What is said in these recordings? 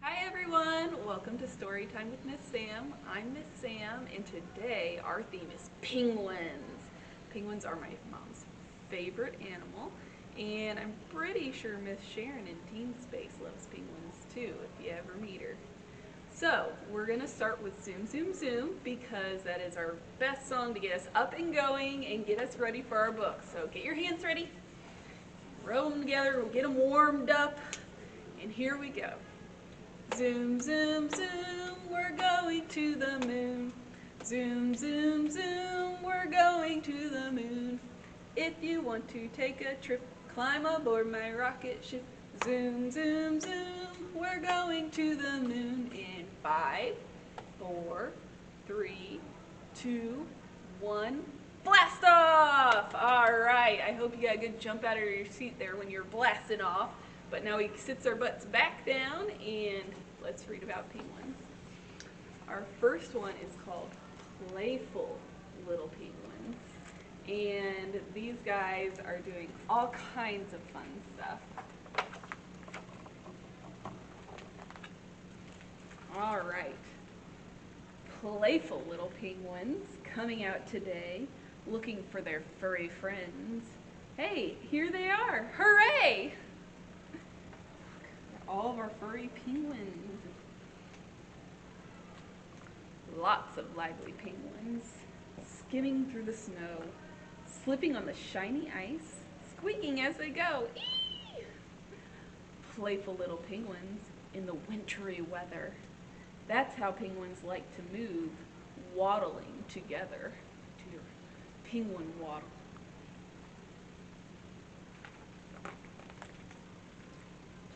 Hi everyone, welcome to Storytime with Miss Sam. I'm Miss Sam and today our theme is penguins. Penguins are my mom's favorite animal and I'm pretty sure Miss Sharon in Teen Space loves penguins too if you ever meet her. So we're going to start with Zoom Zoom Zoom because that is our best song to get us up and going and get us ready for our book. So get your hands ready, roll them together, we'll get them warmed up, and here we go. Zoom, zoom, zoom, we're going to the moon. Zoom, zoom, zoom, we're going to the moon. If you want to take a trip, climb aboard my rocket ship. Zoom, zoom, zoom, we're going to the moon in 5, 4, 3, 2, 1. Blast off! All right, I hope you got a good jump out of your seat there when you're blasting off. But now he sits our butts back down and let's read about penguins. Our first one is called Playful Little Penguins. And these guys are doing all kinds of fun stuff. All right. Playful little penguins coming out today looking for their furry friends. Hey, here they are. Hooray! All of our furry penguins. Lots of lively penguins, skimming through the snow, slipping on the shiny ice, squeaking as they go. Eee! Playful little penguins in the wintry weather. That's how penguins like to move, waddling together. To your penguin waddle.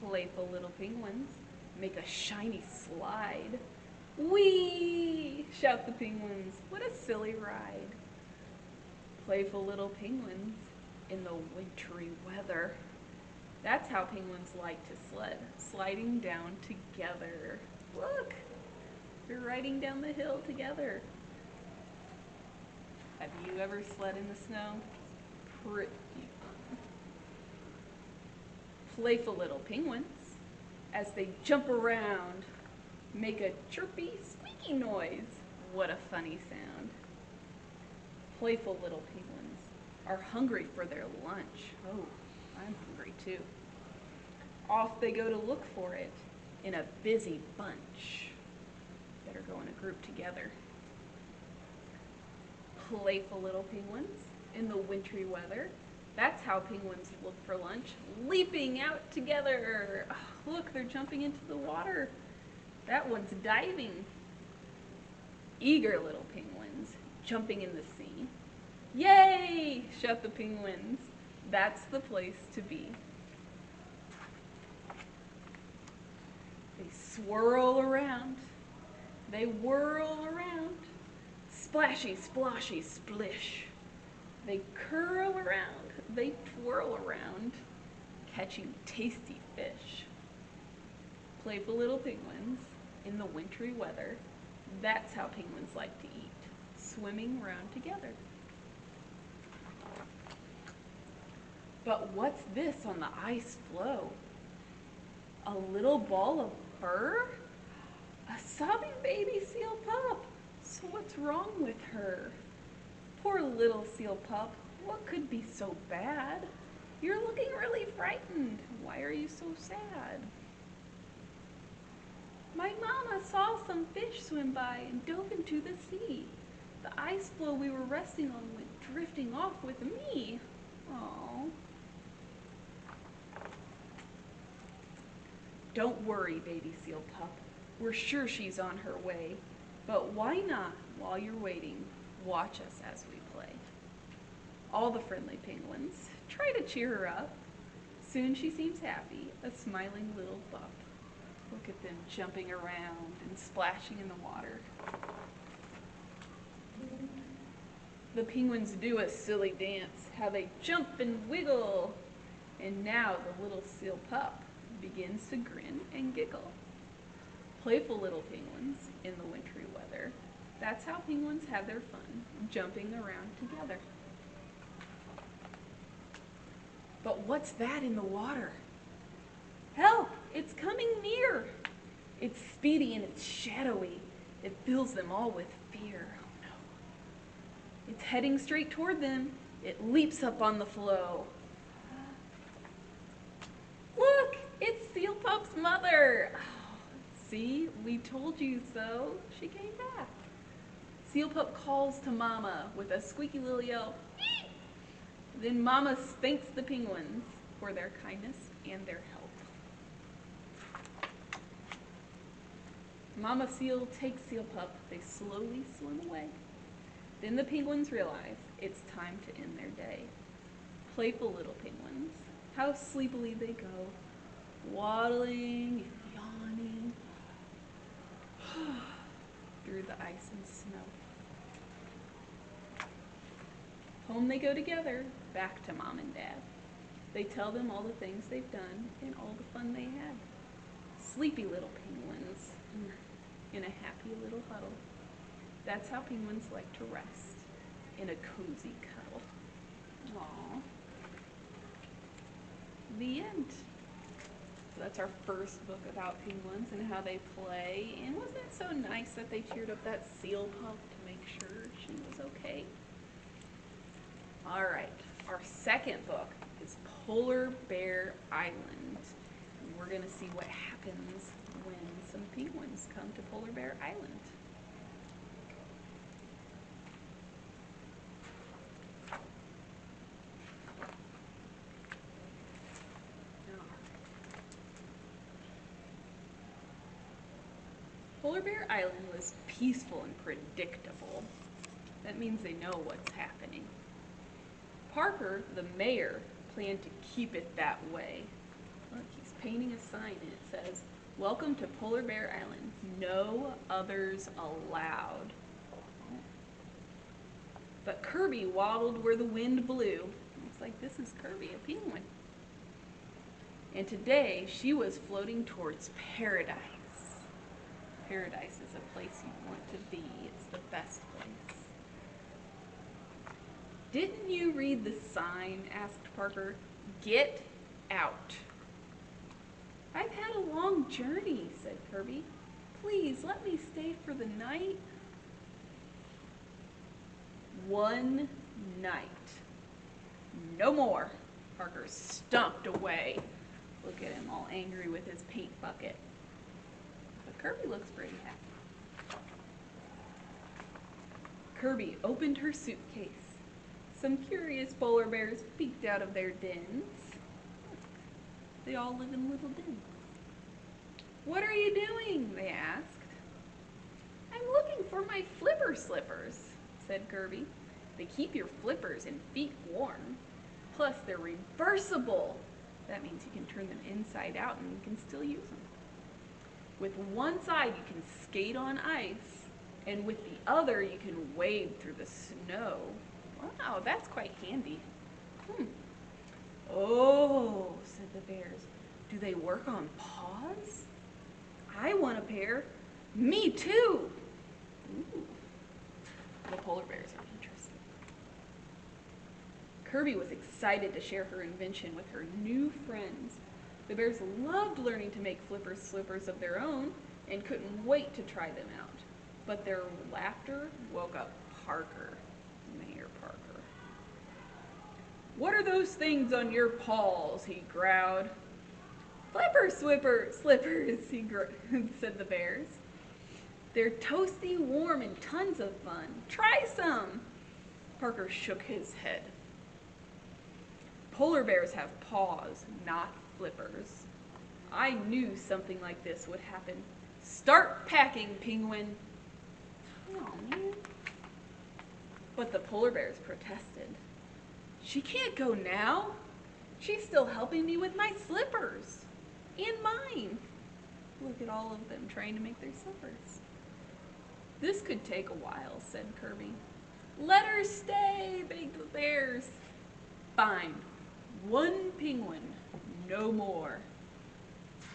Playful little penguins make a shiny slide. Whee! Shout the penguins. What a silly ride. Playful little penguins in the wintry weather. That's how penguins like to sled, sliding down together. Look, they're riding down the hill together. Have you ever sled in the snow? Pretty fun. Playful little penguins, as they jump around, make a chirpy, squeaky noise. What a funny sound. Playful little penguins are hungry for their lunch. Oh, I'm hungry too. Off they go to look for it in a busy bunch. Better go in a group together. Playful little penguins in the wintry weather. That's how penguins look for lunch, leaping out together. Oh, look, they're jumping into the water. That one's diving. Eager little penguins jumping in the sea. Yay! Shout the penguins. That's the place to be. They swirl around. They whirl around. Splashy, sploshy, splish. They curl around, they twirl around, catching tasty fish. Playful little penguins in the wintry weather. That's how penguins like to eat, swimming around together. But what's this on the ice floe? A little ball of fur? A sobbing baby seal pup. So what's wrong with her? Poor little seal pup, what could be so bad? You're looking really frightened. Why are you so sad? My mama saw some fish swim by and dove into the sea. The ice floe we were resting on went drifting off with me. Aww. Don't worry, baby seal pup. We're sure she's on her way. But why not, while you're waiting, watch us as we play. All the friendly penguins try to cheer her up. Soon she seems happy, a smiling little pup. Look at them jumping around and splashing in the water. The penguins do a silly dance, how they jump and wiggle. And now the little seal pup begins to grin and giggle. Playful little penguins in the wintry weather. That's how penguins have their fun, jumping around together. But what's that in the water? Help! It's coming near! It's speedy and it's shadowy. It fills them all with fear. Oh no. It's heading straight toward them. It leaps up on the floe. Look, it's Seal Pup's mother. Oh, see, we told you so. She came back. Seal Pup calls to Mama with a squeaky little yell. Then Mama spanks the penguins for their kindness and their help. Mama Seal takes Seal Pup. They slowly swim away. Then the penguins realize it's time to end their day. Playful little penguins. How sleepily they go, waddling and yawning through the ice and snow. Home they go together, back to Mom and Dad. They tell them all the things they've done and all the fun they had. Sleepy little penguins in a happy little huddle. That's how penguins like to rest, in a cozy cuddle. Aww. The end. So that's our first book about penguins and how they play. And wasn't it so nice that they cheered up that Seal Pup to make sure she was okay? All right, our second book is Polar Bear Island. And we're going to see what happens when some penguins come to Polar Bear Island. Polar Bear Island was peaceful and predictable. That means they know what's happening. Parker, the mayor, planned to keep it that way. Look, he's painting a sign and it says, "Welcome to Polar Bear Island. No others allowed." But Kirby waddled where the wind blew. Looks like this is Kirby, a penguin. And today she was floating towards paradise. Paradise is a place you want to be. It's the best place. "Didn't you read the sign?" asked Parker. "Get out." "I've had a long journey," said Kirby. "Please let me stay for the night." "One night. No more." Parker stomped away. Look at him all angry with his paint bucket. But Kirby looks pretty happy. Kirby opened her suitcase. Some curious polar bears peeked out of their dens. They all live in little dens. "What are you doing?" they asked. "I'm looking for my flipper slippers," said Kirby. "They keep your flippers and feet warm. Plus, they're reversible. That means you can turn them inside out and you can still use them. With one side, you can skate on ice, and with the other, you can wade through the snow." Wow, that's quite handy. "Oh," said the bears. "Do they work on paws? I want a pair." "Me too." Ooh. The polar bears are interested. Kirby was excited to share her invention with her new friends. The bears loved learning to make flipper slippers of their own and couldn't wait to try them out. But their laughter woke up Parker, Mayor Parker. "What are those things on your paws?" he growled. "Flipper slippers," said the bears. "They're toasty, warm, and tons of fun. Try some." Parker shook his head. "Polar bears have paws, not flippers. I knew something like this would happen. Start packing, penguin." Oh, man. But the polar bears protested. "She can't go now. She's still helping me with my slippers. And mine." Look at all of them trying to make their slippers. "This could take a while," said Kirby. "Let her stay," begged the bears. "Fine. One penguin, no more."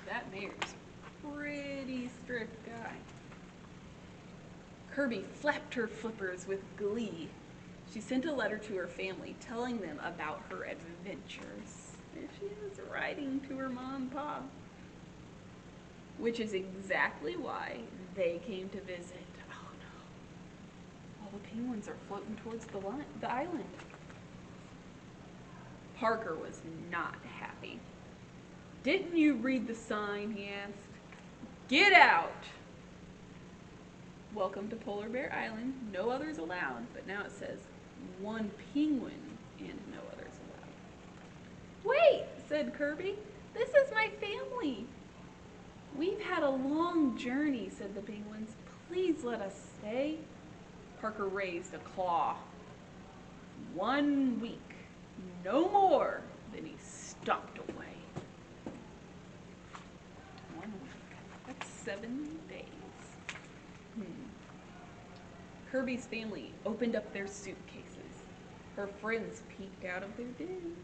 That mayor's a pretty strict guy. Kirby flapped her flippers with glee. She sent a letter to her family telling them about her adventures. There she is, writing to her mom and pa. which is exactly why they came to visit. Oh no, all the penguins are floating towards the island. Parker was not happy. "Didn't you read the sign?" he asked. "Get out!" "Welcome to Polar Bear Island. No others allowed." But now it says, "One penguin and no others allowed." "Wait," said Kirby. "This is my family." "We've had a long journey," said the penguins. "Please let us stay." Parker raised a claw. "1 week. No more." Then he stomped away. 1 week. That's 7 days. Kirby's family opened up their suitcases. Her friends peeked out of their den.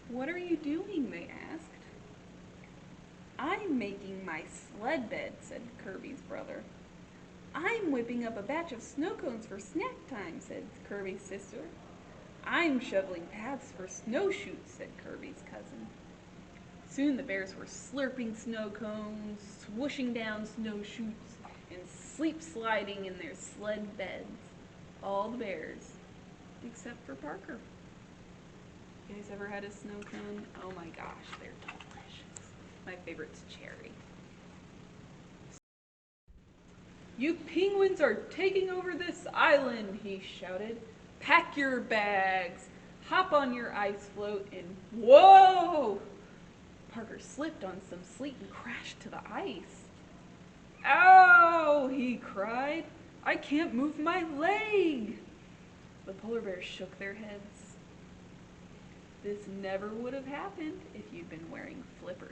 "What are you doing?" they asked. "I'm making my sled bed," said Kirby's brother. "I'm whipping up a batch of snow cones for snack time," said Kirby's sister. "I'm shoveling paths for snowshoes," said Kirby's cousin. Soon the bears were slurping snow cones, swooshing down snowshoes, and sleep sliding in their sled beds. All the bears, except for Parker. You guys ever had a snow cone? Oh my gosh, they're delicious. My favorite's cherry. "You penguins are taking over this island," he shouted. "Pack your bags, hop on your ice float, and whoa!" Parker slipped on some sleet and crashed to the ice. "Ow!" he cried. "I can't move my leg." The polar bears shook their heads. This never would have happened if you'd been wearing flipper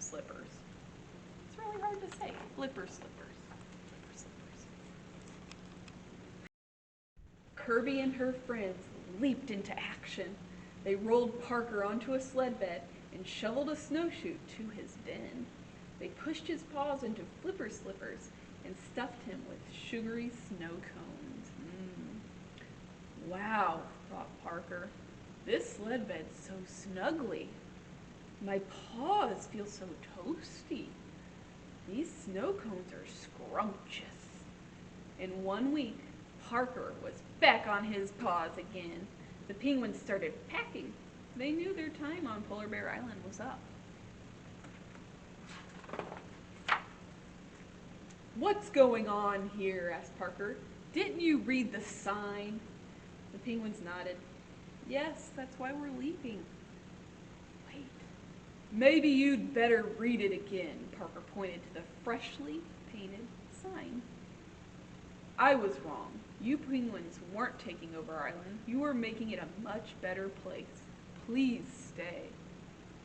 slippers. It's really hard to say. Flipper slippers. Flipper slippers. Kirby and her friends leaped into action. They rolled Parker onto a sled bed and shoveled a snowshoe to his den. They pushed his paws into flipper slippers and stuffed him with sugary snow cones. "Wow," thought Parker. "This sled bed's so snuggly. My paws feel so toasty. These snow cones are scrumptious." In 1 week, Parker was back on his paws again. The penguins started packing. They knew their time on Polar Bear Island was up. "What's going on here?" asked Parker. "Didn't you read the sign?" The penguins nodded. "Yes, that's why we're leaving." "Wait, maybe you'd better read it again." Parker pointed to the freshly painted sign. "I was wrong. You penguins weren't taking over our island. You were making it a much better place. Please stay."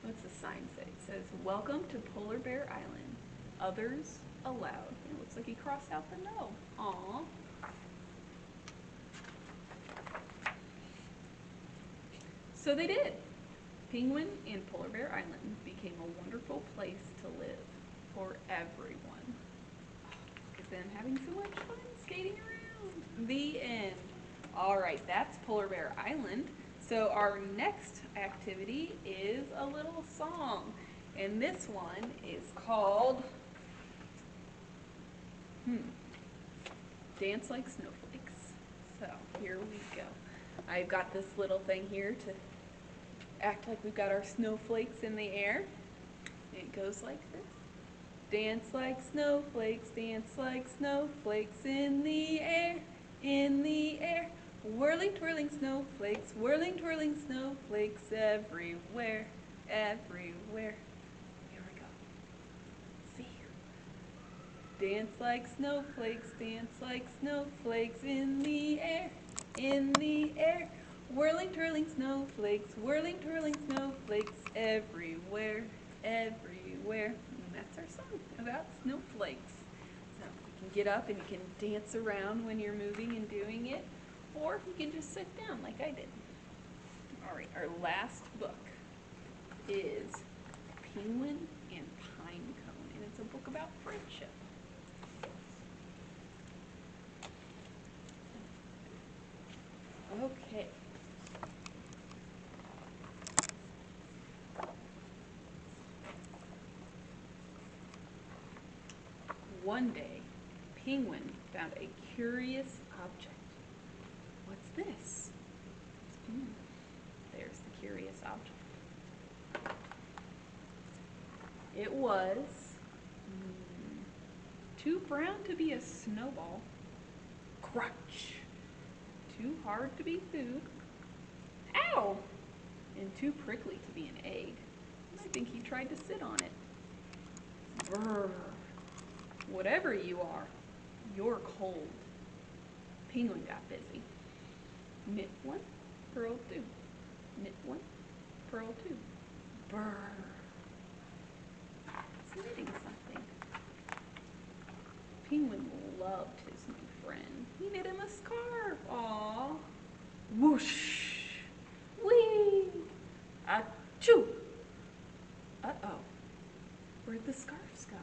What's the sign say? It says, "Welcome to Polar Bear Island. Others allowed." It looks like he crossed out the no. Aww. So they did. Penguin and Polar Bear Island became a wonderful place to live for everyone. Look at them having so much fun skating around. The end. Alright, that's Polar Bear Island. So our next activity is a little song. And this one is called Dance Like Snowflakes. So here we go. I've got this little thing here to act like we've got our snowflakes in the air. It goes like this. Dance like snowflakes, dance like snowflakes in the air, in the air. Whirling, twirling snowflakes, whirling, twirling snowflakes everywhere, everywhere. Here we go. See. Dance like snowflakes in the air, in the air. Whirling, twirling snowflakes, whirling, twirling snowflakes everywhere, everywhere. And that's our song about snowflakes. So you can get up and you can dance around when you're moving and doing it, or you can just sit down like I did. All right, our last book is Penguin and Pinecone, and it's a book about friendship. Okay. One day, Penguin found a curious object. What's this? There's the curious object. It was too brown to be a snowball, crunch, too hard to be food, ow, and too prickly to be an egg. I think he tried to sit on it. Brr. Whatever you are, you're cold. Penguin got busy. Knit one, purl two. Knit one, purl two. Brr. It's knitting something. Penguin loved his new friend. He knit him a scarf. Aww. Whoosh. Whee. Achoo. Uh-oh. Where'd the scarves go?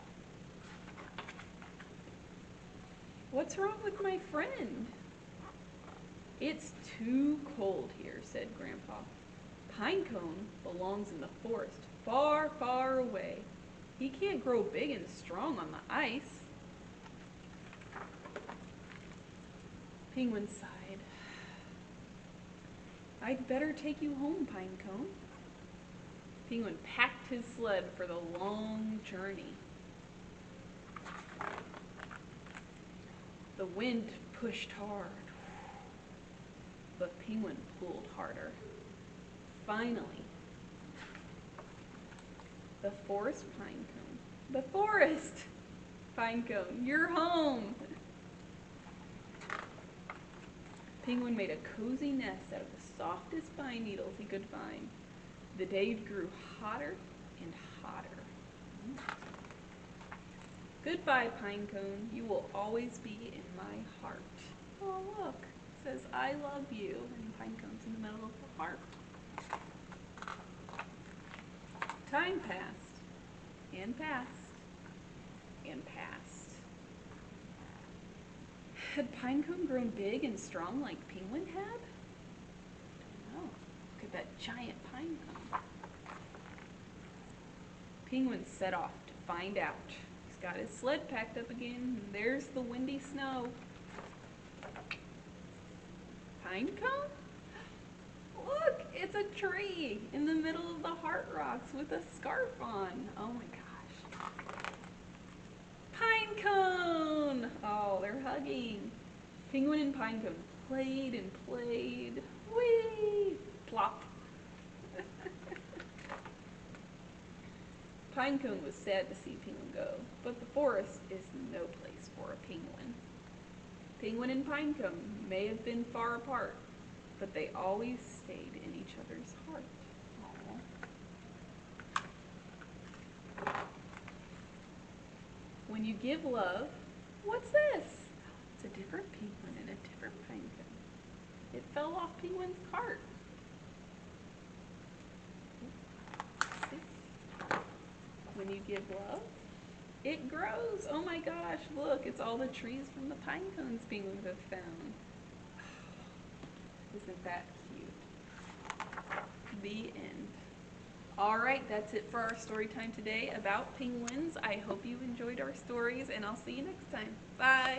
What's wrong with my friend? It's too cold here, said Grandpa. Pinecone belongs in the forest, far, far away. He can't grow big and strong on the ice. Penguin sighed. I'd better take you home, Pinecone. Penguin packed his sled for the long journey. The wind pushed hard, but Penguin pulled harder. Finally, the forest Pinecone. The forest! Pinecone, you're home! Penguin made a cozy nest out of the softest pine needles he could find. The day grew hotter and hotter. Goodbye, Pinecone. You will always be in my heart. Oh, look. It says, I love you. And Pinecone's in the middle of the heart. Time passed. And passed. And passed. Had Pinecone grown big and strong like Penguin had? Oh, look at that giant pinecone. Penguin set off to find out. He's got his sled packed up again, and there's the windy snow. Pinecone? Look, it's a tree in the middle of the heart rocks with a scarf on. Oh my gosh. Pinecone! Oh, they're hugging. Penguin and Pinecone played and played. Whee! Plop. Pinecone was sad to see Penguin go, but the forest is no place for a penguin. Penguin and Pinecone may have been far apart, but they always stayed in each other's heart. Aww. When you give love, what's this? It's a different penguin and a different pinecone. It fell off Penguin's cart. When you give love, it grows. Oh my gosh, look, it's all the trees from the pinecones penguins have found. Isn't that cute? The end. All right, that's it for our story time today about penguins. I hope you enjoyed our stories, and I'll see you next time. Bye.